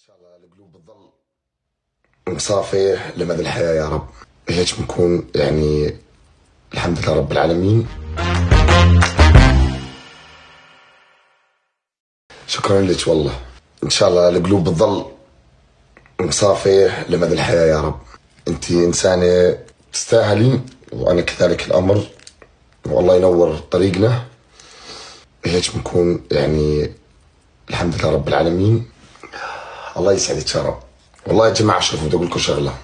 شاء الله القلوب بتظل مصافية لمدى الحياة يا رب. هيك بنكون يعني الحمد لله رب العالمين. شكرا لك والله. ان شاء الله القلوب بتظل مصافية لمدى الحياة يا رب. انت انسانة تستاهلي وانا كذلك الامر، والله ينور طريقنا. هيك بنكون يعني الحمد لله رب العالمين. الله يسعدك يا رب. والله يا جماعة شوفوا بدي اقول لكم شغلة،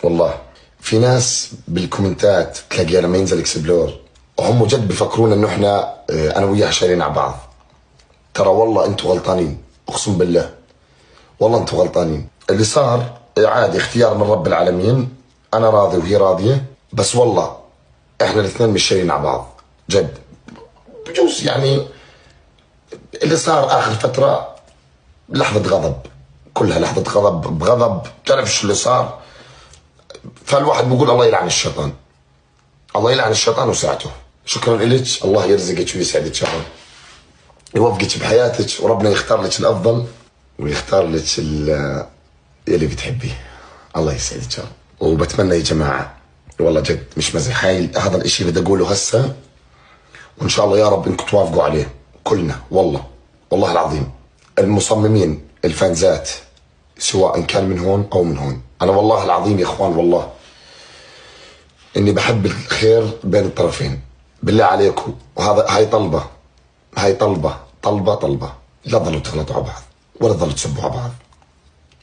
والله في ناس بالكومنتات تلاقيها لما ينزل اكسبلور وهم جد بفكرون انه احنا انا وياها شايلين على بعض. ترى والله انتم غلطانين، اقسم بالله والله انتم غلطانين. اللي صار عادي اختيار من رب العالمين، انا راضي وهي راضية، بس والله احنا الاثنين مش شايلين على بعض جد. بجوز يعني اللي صار اخر فترة لحظة غضب، كلها لحظة غضب بغضب، تعرف شو اللي صار. فالواحد بيقول الله يلعن الشيطان، الله يلعن الشيطان وساعته. شكرا لك، الله يرزقك ويسعدك يا رب، يوفقك بحياتك وربنا يختار لك الافضل ويختار لك اللي بتحبيه. الله يسعدك يا رب. وبتمنى يا جماعه والله جد مش مزح، هاي هذا الاشي بدي اقوله هسه، وان شاء الله يا رب انكم توافقوا عليه كلنا. والله والله العظيم المصممين الفانزات سواء كان من هون او من هون، انا والله العظيم يا اخوان والله اني بحب الخير بين الطرفين. بالله عليكم، وهذا هاي طلبه، هاي طلبه لا تظلوا تغلطوا على بعض ولا تظلوا تسبوا على بعض.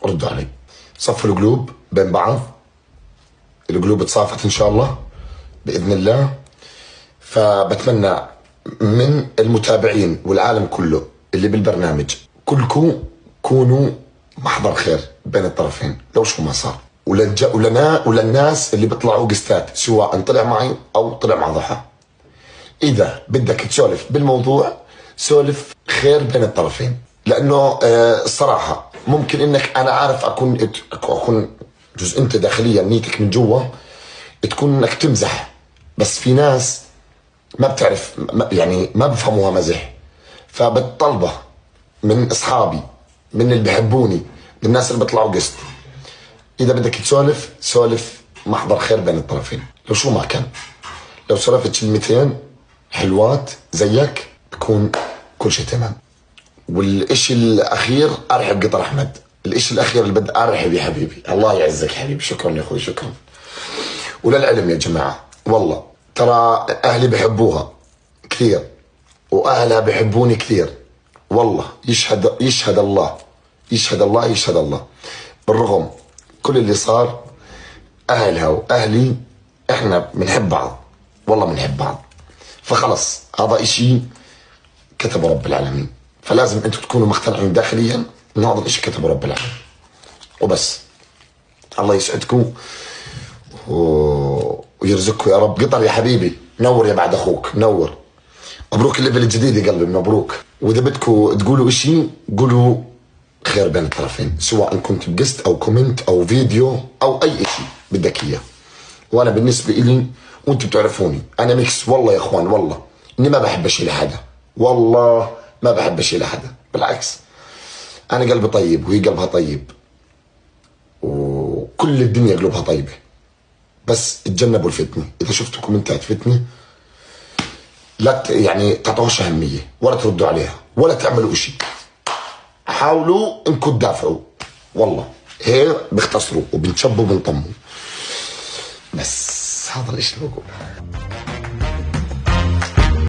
ردوا علي، صفوا القلوب بين بعض. القلوب تصافت ان شاء الله باذن الله. فبتمنى من المتابعين والعالم كله اللي بالبرنامج كلكم كونوا محضر خير بين الطرفين لو شو ما صار. وللناس اللي بيطلعوا قستات سواء طلع معي او طلع مع ضحى، اذا بدك تسولف بالموضوع سولف خير بين الطرفين. لانه الصراحه ممكن انك انا عارف اكون جزء انت داخليا نيتك من جوا تكون انك تمزح، بس في ناس ما بتعرف يعني ما بفهموها مزح. فبتطلبه من اصحابي، من اللي بحبوني، من الناس اللي بيطلعوا قسط، اذا بدك تسولف سولف محضر خير بين الطرفين لو شو ما كان. لو سولفت كلمتين حلوات زيك بكون كل شيء تمام. والاشي الاخير ارحب قطر احمد، الاشي الاخير اللي بدي ارحب يا حبيبي، الله يعزك حبيبي، شكرا يا اخوي شكرا. وللعلم يا جماعه والله ترى اهلي بحبوها كثير واهلها بحبوني كثير، والله يشهد الله يشهد الله بالرغم كل اللي صار اهلها واهلي احنا بنحب بعض، والله بنحب بعض. فخلص هذا اشي كتبه رب العالمين، فلازم انتم تكونوا مقتنعين داخليا ان هذا الاشي كتبه رب العالمين وبس. الله يسعدكم ويرزقكم يا رب. قطر يا حبيبي نور يا بعد اخوك، نور. مبروك الليفل الجديد يا قلبي، مبروك. واذا بدكم تقولوا اشي قولوا خير بين الطرفين، سواء كنت بقست او كومنت او فيديو او اي اشي بدك اياه. وانا بالنسبه الي وانتم بتعرفوني انا ميكس، والله يا اخوان والله اني ما بحب اشيل حدا، والله ما بحب اشيل حدا، بالعكس انا قلبي طيب وهي قلبها طيب وكل الدنيا قلوبها طيبه. بس تجنبوا الفتنه، اذا شفتوا كومنتات فتنه لا يعني تعطوهاش اهميه ولا تردوا عليها ولا تعملوا اشي. حاولوا انكم تدافعوا، والله هيك بيختصروا وبنشبوا وبنطموا. بس هذا الاشي اللي بقوله.